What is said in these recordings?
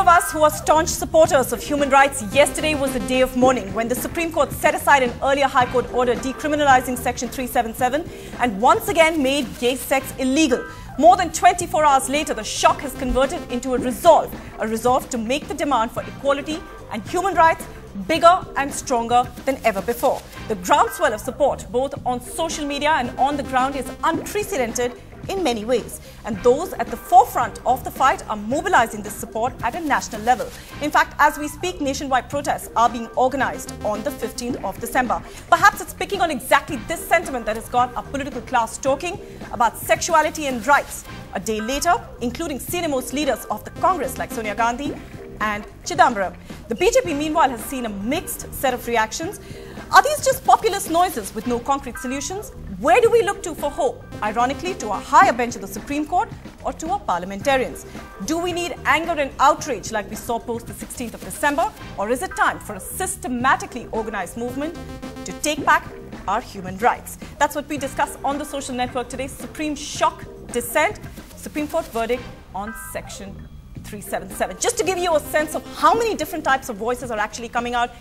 of us who are staunch supporters of human rights, yesterday was a day of mourning when the Supreme Court set aside an earlier High Court order decriminalizing Section 377 and once again made gay sex illegal. More than 24 hours later, the shock has converted into a resolve to make the demand for equality and human rights bigger and stronger than ever before. The groundswell of support, both on social media and on the ground, is unprecedented in many ways. And those at the forefront of the fight are mobilizing this support at a national level. In fact, as we speak, nationwide protests are being organized on the 15th of December. Perhaps it's picking on exactly this sentiment that has got our political class talking about sexuality and rights. A day later, including senior-most leaders of the Congress like Sonia Gandhi and Chidambaram. The BJP, meanwhile, has seen a mixed set of reactions. Are these just populist noises with no concrete solutions? Where do we look to for hope? Ironically, to a higher bench of the Supreme Court or to our parliamentarians? Do we need anger and outrage like we saw post the 16th of December? Or is it time for a systematically organized movement to take back our human rights? That's what we discuss on the social network today. Supreme shock, dissent, Supreme Court verdict on Section 377. Just to give you a sense of how many different types of voices are actually coming out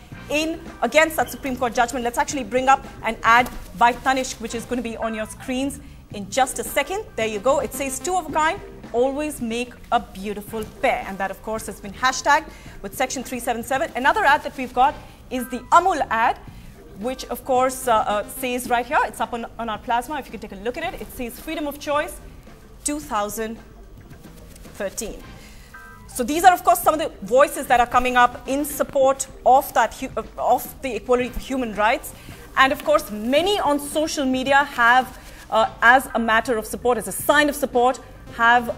against that Supreme Court judgment, let's actually bring up an ad by Tanishq, which is going to be on your screens in just a second. There you go. It says, two of a kind always make a beautiful pair. And that, of course, has been hashtagged with Section 377. Another ad that we've got is the Amul ad, which, of course, says right here, it's up on our plasma. If you can take a look at it, it says Freedom of Choice 2013. So these are, of course, some of the voices that are coming up in support of of the equality for human rights. And, of course, many on social media have, as a matter of support, as a sign of support, have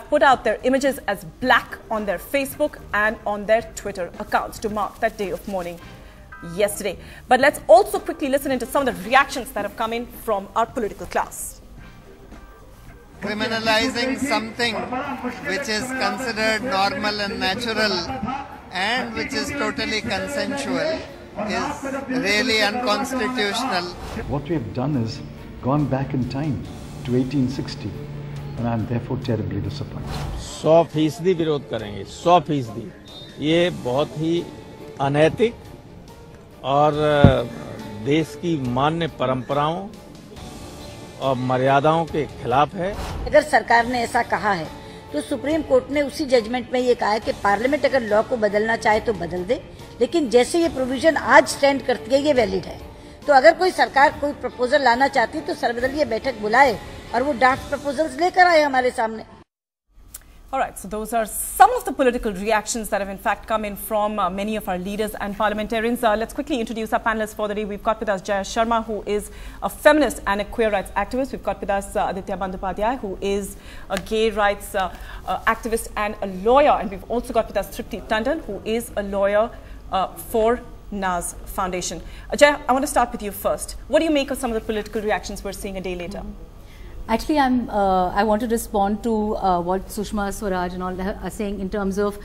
put out their images as black on their Facebook and on their Twitter accounts to mark that day of mourning yesterday. But let's also quickly listen into some of the reactions that have come in from our political class. Criminalizing something which is considered normal and natural and which is totally consensual is really unconstitutional. What we have done is gone back in time to 1860 and I am therefore terribly disappointed. 100% विरोध करेंगे, 100%. ये बहुत ही अनैतिक और देश की मान्य परंपराओं और मर्यादाओं के खिलाफ है। अगर सरकार ने ऐसा कहा है तो सुप्रीम कोर्ट ने उसी जजमेंट में ये कहा है कि पार्लियामेंट अगर लॉ को बदलना चाहे तो बदल दे, लेकिन जैसे ये प्रोविजन आज स्टैंड करती है ये वैलिड है। तो अगर कोई सरकार कोई प्रपोजल लाना चाहती है तो सर्वदलीय बैठक बुलाए और वो ड्राफ्ट प्रपोजल्स लेकर आए हमारे सामने। All right, so those are some of the political reactions that have in fact come in from many of our leaders and parliamentarians. Let's quickly introduce our panelists for the day. We've got with us Jaya Sharma, who is a feminist and a queer rights activist. We've got with us Aditya Bandyopadhyay, who is a gay rights activist and a lawyer. And we've also got with us Tripti Tandon, who is a lawyer for Naz Foundation. Jaya, I want to start with you first. What do you make of some of the political reactions we're seeing a day later? Actually, I want to respond to what Sushma Swaraj and all are saying in terms of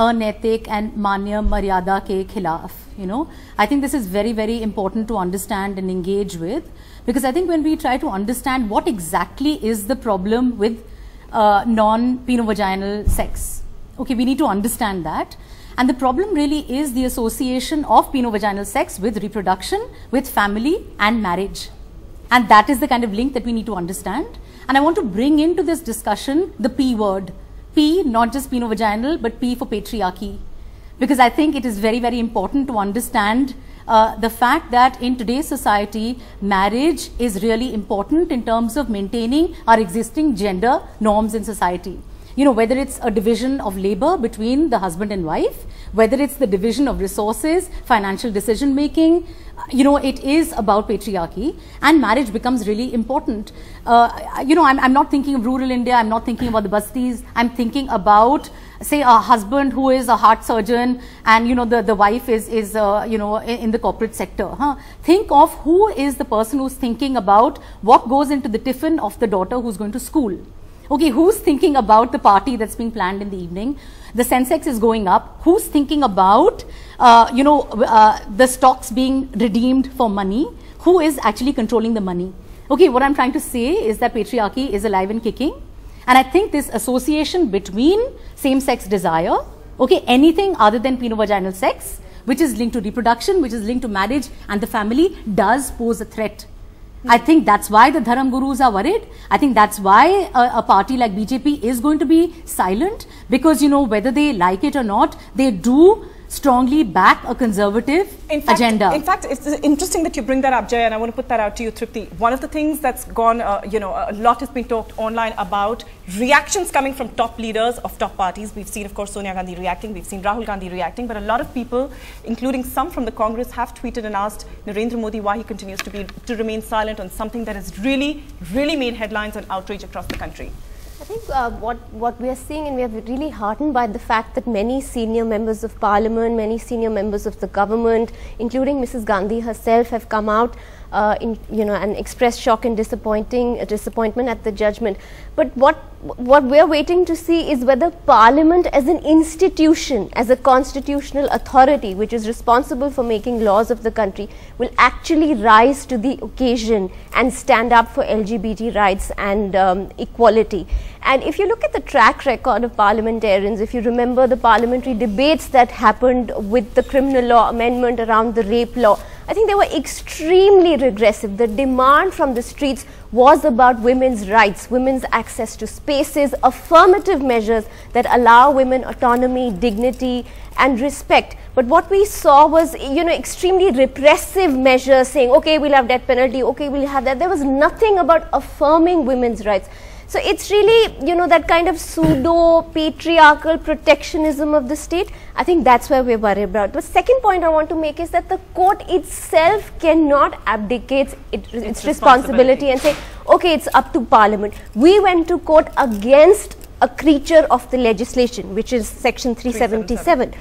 अनैतिक and मान्य मर्यादा के खिलाफ. You know, I think this is very, very important to understand and engage with, because I think when we try to understand what exactly is the problem with non-penovaginal sex, okay, we need to understand that. And the problem really is the association of penovaginal sex with reproduction, with family and marriage. And that is the kind of link that we need to understand. And I want to bring into this discussion the P word. P, not just penovaginal, but P for patriarchy. Because I think it is very, very important to understand the fact that in today's society, marriage is really important in terms of maintaining our existing gender norms in society. You know, whether it's a division of labor between the husband and wife, whether it's the division of resources, financial decision making, you know, it is about patriarchy, and marriage becomes really important. You know, I'm not thinking of rural India, I'm not thinking about the bastis, I'm thinking about, say, a husband who is a heart surgeon and, you know, the wife is you know, in the corporate sector. Huh? Think of who is the person who's thinking about what goes into the tiffin of the daughter who's going to school. Okay, who's thinking about the party that's being planned in the evening? The Sensex is going up. Who's thinking about, you know, the stocks being redeemed for money? Who is actually controlling the money? Okay, what I'm trying to say is that patriarchy is alive and kicking. And I think this association between same-sex desire, okay, anything other than penovaginal sex, which is linked to reproduction, which is linked to marriage and the family, does pose a threat. I think that's why the Dharam Gurus are worried. I think that's why a party like BJP is going to be silent, because, you know, whether they like it or not, they do strongly back a conservative agenda. In fact, it's interesting that you bring that up, Jay, and I want to put that out to you, Tripti. One of the things that's gone, you know, a lot has been talked online about reactions coming from top leaders of top parties. We've seen, of course, Sonia Gandhi reacting. We've seen Rahul Gandhi reacting. But a lot of people, including some from the Congress, have tweeted and asked Narendra Modi why he continues to remain silent on something that has really made headlines and outrage across the country. I think what we are seeing, and we are really heartened by the fact that many senior members of parliament, many senior members of the government, including Mrs. Gandhi herself, have come out and expressed shock and disappointment at the judgment. But what we are waiting to see is whether Parliament as an institution, as a constitutional authority which is responsible for making laws of the country, will actually rise to the occasion and stand up for LGBT rights and equality. And if you look at the track record of parliamentarians, if you remember the parliamentary debates that happened with the criminal law amendment around the rape law, I think they were extremely regressive. The demand from the streets was about women's rights, women's access to spaces, affirmative measures that allow women autonomy, dignity and respect. But what we saw was, you know, extremely repressive measures saying, okay, we'll have death penalty, okay, we'll have that. There was nothing about affirming women's rights. So it's really, you know, that kind of pseudo-patriarchal protectionism of the state. I think that's where we're worried about. The second point I want to make is that the court itself cannot abdicate its responsibility and say, okay, it's up to Parliament. We went to court against a creature of the legislation, which is Section 377.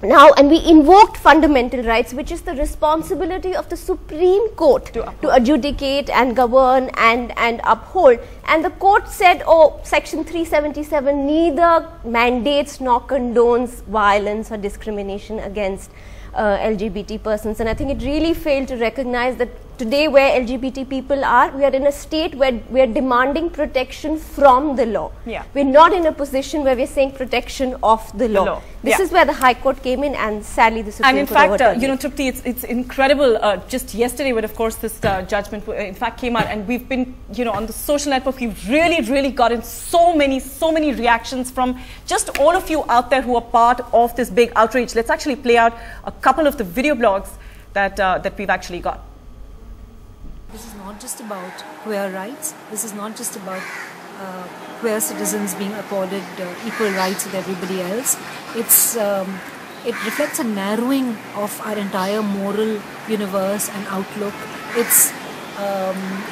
Now, and we invoked fundamental rights, which is the responsibility of the Supreme Court to adjudicate and govern and uphold. And the court said, oh, Section 377 neither mandates nor condones violence or discrimination against LGBT persons. And I think it really failed to recognize that today where LGBT people are, we are in a state where we are demanding protection from the law. Yeah. We're not in a position where we're saying protection of the law. This is where the High Court came in, and sadly the Supreme Court overturned it. And in fact, you know, Tripti, it's incredible. Just yesterday, when of course this judgment in fact came out, and we've been, you know, on the social network, we've really gotten so many reactions from just all of you out there who are part of this big outrage. Let's actually play out a couple of the video blogs that we've actually got. This is not just about queer rights. This is not just about queer citizens being accorded equal rights with everybody else. It reflects a narrowing of our entire moral universe and outlook. It's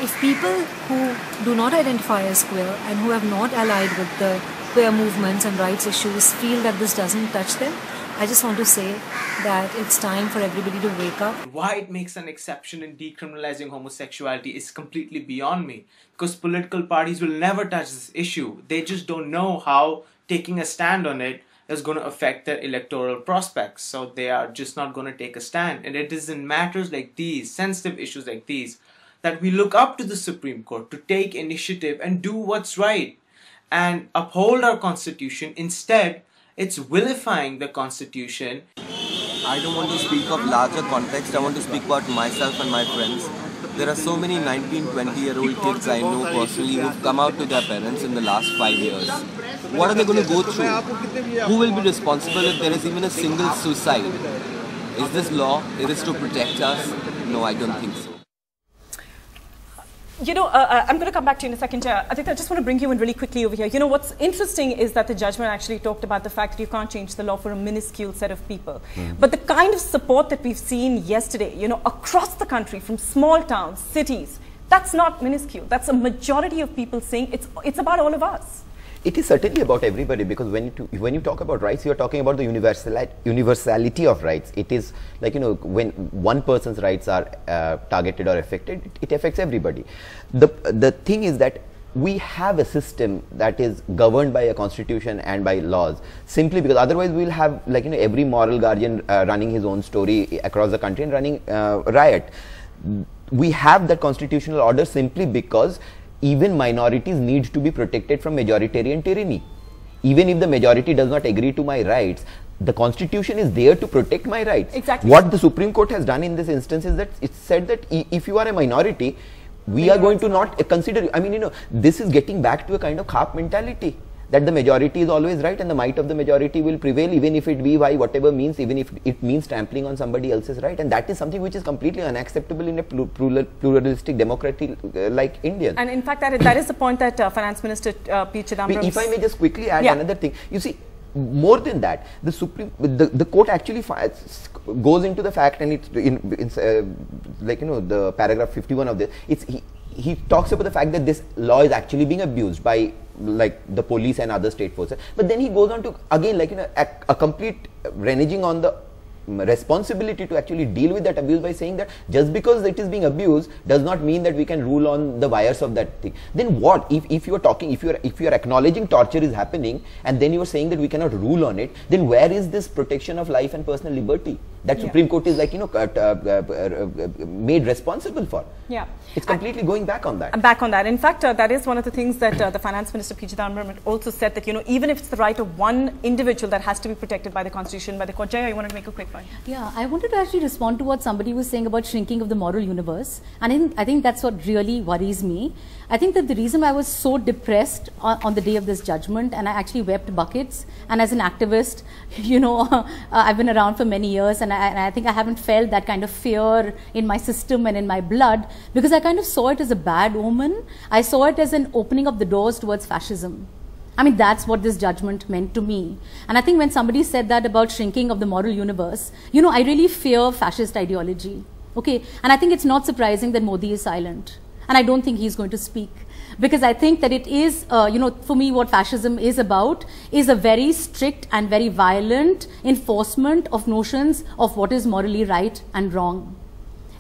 if people who do not identify as queer and who have not allied with the queer movements and rights issues feel that this doesn't touch them, I just want to say that it's time for everybody to wake up. Why it makes an exception in decriminalizing homosexuality is completely beyond me. Because political parties will never touch this issue. They just don't know how taking a stand on it is going to affect their electoral prospects. So they are just not going to take a stand. And it is in matters like these, sensitive issues like these, that we look up to the Supreme Court to take initiative and do what's right and uphold our Constitution. Instead, it's vilifying the Constitution. I don't want to speak of larger context. I want to speak about myself and my friends. There are so many 19, 20-year-old kids I know personally who've come out to their parents in the last 5 years. What are they going to go through? Who will be responsible if there is even a single suicide? Is this law? Is this to protect us? No, I don't think so. You know, I'm going to come back to you in a second, Jaya. I think I just want to bring you in really quickly over here. You know, what's interesting is that the judgment actually talked about the fact that you can't change the law for a minuscule set of people. But the kind of support that we've seen yesterday, you know, across the country from small towns, cities, that's not minuscule. That's a majority of people saying it's about all of us. It is certainly about everybody, because when you talk about rights, you are talking about the universality of rights. It is like, you know, when one person's rights are targeted or affected, it affects everybody. The thing is that we have a system that is governed by a constitution and by laws, simply because otherwise we will have, like, you know, every moral guardian running his own story across the country and running riot. We have that constitutional order simply because even minorities need to be protected from majoritarian tyranny. Even if the majority does not agree to my rights, the constitution is there to protect my rights. Exactly. What the Supreme Court has done in this instance is that it said that if you are a minority, we are going to not consider you. I mean, this is getting back to a kind of Khap mentality, that the majority is always right and the might of the majority will prevail, even if it be by whatever means, even if it means trampling on somebody else's right. And that is something which is completely unacceptable in a pluralistic democracy like India. And in fact, that is the point that Finance Minister P. Chidambaram... If I may just quickly add another thing. You see, more than that, the court actually goes into the fact, and it's the paragraph 51 of this, he talks about the fact that this law is actually being abused by the police and other state forces. But then he goes on to again a complete reneging on the responsibility to actually deal with that abuse by saying that just because it is being abused does not mean that we can rule on the wires of that thing. Then what if you are talking, if you are acknowledging torture is happening and then you are saying that we cannot rule on it, then where is this protection of life and personal liberty that Supreme Court is made responsible for? Yeah, it's completely going back on that. Back on that. In fact, that is one of the things that the Finance Minister P. Chidambaram also said, that even if it's the right of one individual that has to be protected by the Constitution, by the court. Jaya, you wanted to make a quick point? Yeah, I wanted to actually respond to what somebody was saying about shrinking of the moral universe, and I think that's what really worries me. I think that the reason I was so depressed on the day of this judgment, and I actually wept buckets, and as an activist, I've been around for many years, and I think I haven't felt that kind of fear in my system and in my blood, because I kind of saw it as a bad omen. I saw it as an opening of the doors towards fascism. I mean, that's what this judgment meant to me. And I think when somebody said that about shrinking of the moral universe, I really fear fascist ideology. Okay, and I think it's not surprising that Modi is silent. And I don't think he's going to speak, because I think that it is, for me, what fascism is about is a very strict and very violent enforcement of notions of what is morally right and wrong.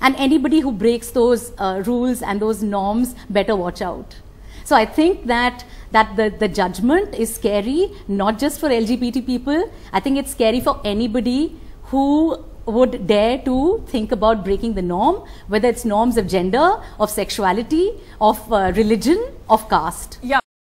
And anybody who breaks those rules and those norms better watch out. So I think that the judgment is scary, not just for LGBT people. I think it's scary for anybody who would dare to think about breaking the norm, whether it's norms of gender, of sexuality, of religion, of caste. Yeah.